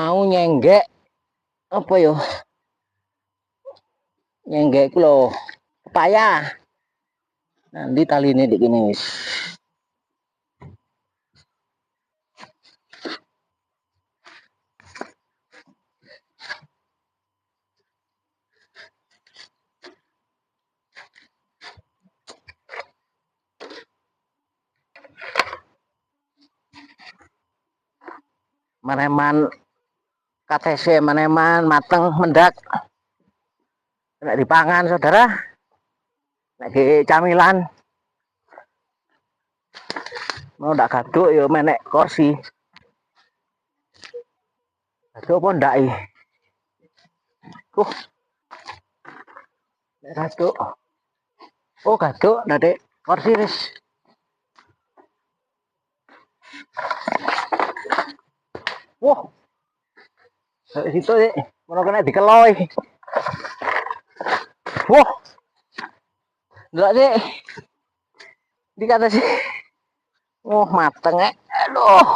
mau nyenggek apa yo? Nyenggek ku lho. Pepaya. Nanti tali ini dikini wis. Maneman KTC maneman mateng mendak. Nek dipangan saudara. Nek camilan. Mau ndak gaduk ya menek kursi. Gaduk apa ndak iki? Nek gaduk. Oh, gaduk ndadek kursi wis. Wah. Dari situ sih, mau kena dikeloi. Wah. Ndelok sih. Dikata sih. Oh, mateng ya. Aduh,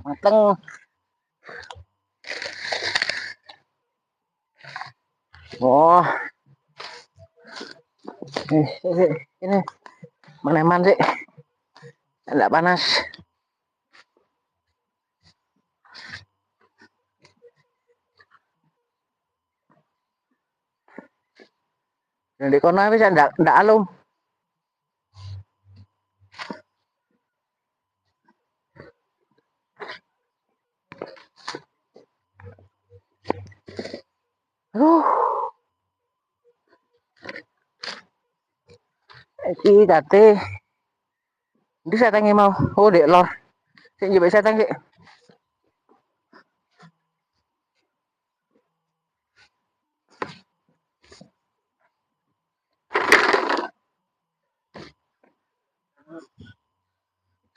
mateng. Oh. Ini maneman sih. Enggak panas. Di kono wis ndak alum. Iki date. Ndi setange mau. Oh, dek lor. Sik njebek setang sik.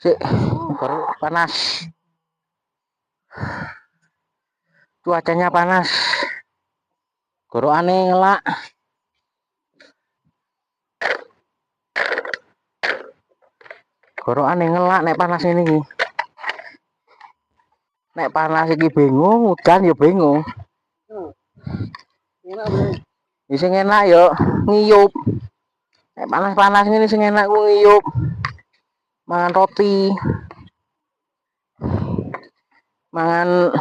Sik, baru panas. Cuacanya panas. Gorokane ngelak. Gorokane ngelak nek panas ini iki. Nek panas iki bingung, udan ya bingung. Sing enak yo ngiyup. Nek panas-panas ngene sing enak ku ngiyup. Mangan roti. Mangan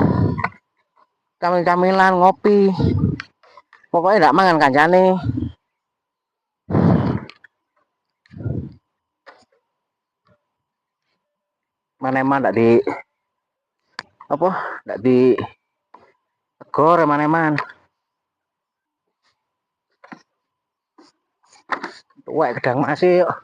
camilan ngopi. Pokoknya ndak mangan kancane. Maneman ndak di apa? Ndak di tegor maneman. Tuwek gedang masih yuk.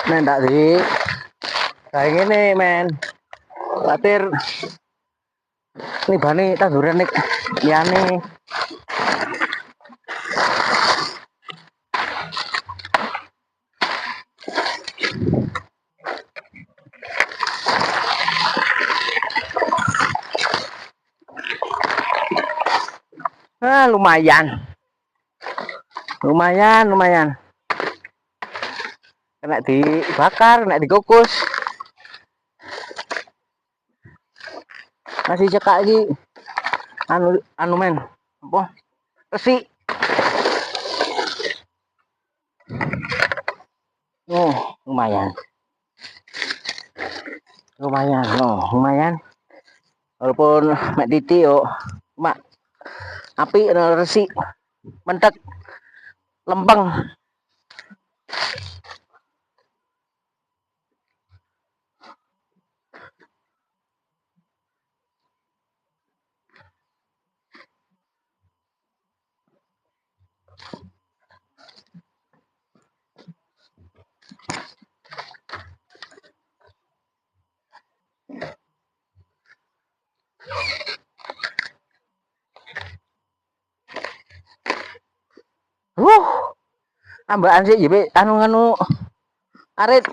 Nek ndak di kayak gini men. Khawatir nih bani tanduran nih liyane. Lumayan. Kena dibakar, kena dikukus. Masih cekak lagi. Anu men. Apa? Resi. Oh, lumayan. Lumayan. Walaupun mek titik yo, mak api resi mentek lempeng. Ambakan sih jadi anu arit.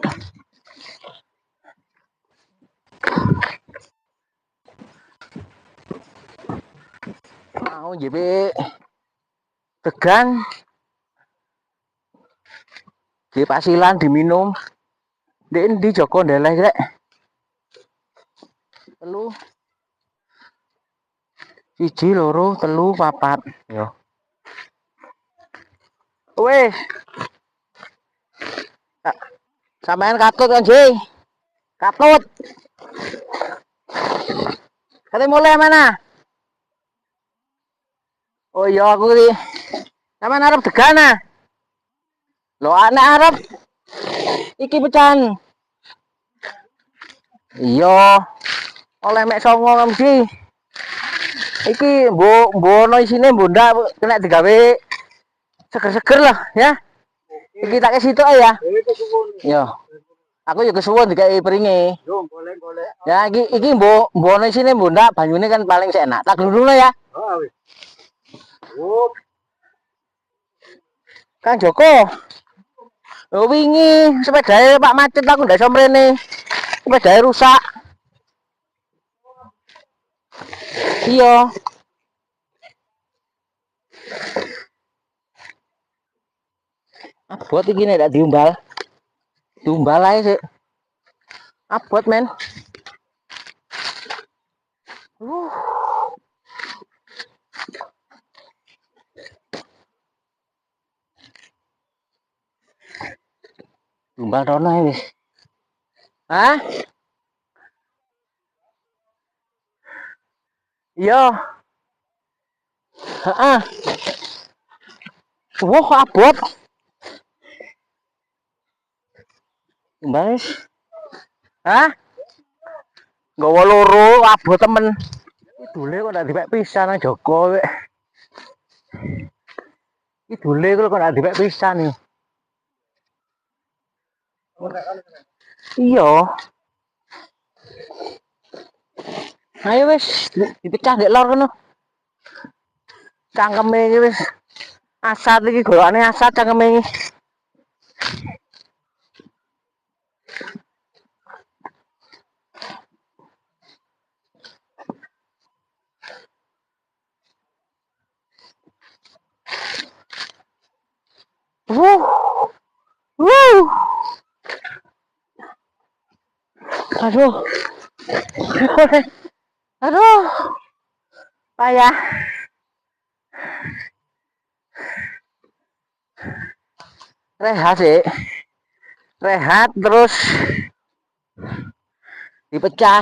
Mau jadi tegan di pasilan diminum di Joko ndeleh rek telu siji loro telu papat yo wes sampean katut kan sih katut kate mulai mana oh iya aku di sampean arep degana lo anak arep iki pecahan iya oleh mek songo mesti iki mbono isine bunda kena digawe seger-seger lah ya iki tak ke situ ya yo aku juga kesuwun dikai peringe ya iki mbono isine bunda banyune kan paling enak tak glundungno ya Kang Joko wingi sepedae Pak macet aku ndak iso mrene sepedae rusak iya abot iki nek ndak diumbal ae sik abot men tumbal rono ae wis hah iya heeh wah abot tumbal wis hah nggawa loro abot temen idule kok ndak dipek pisan nang Joko wek idule kok ndak dipek pisan nih iya ayo wis dipecah ndek lor kono cangkeme iki wis asat iki golokane asat cangkeme iki wuh wuh aduh aduh payah rehat sih rehat terus dipecah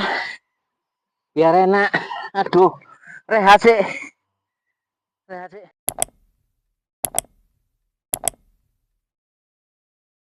biar enak aduh rehat sih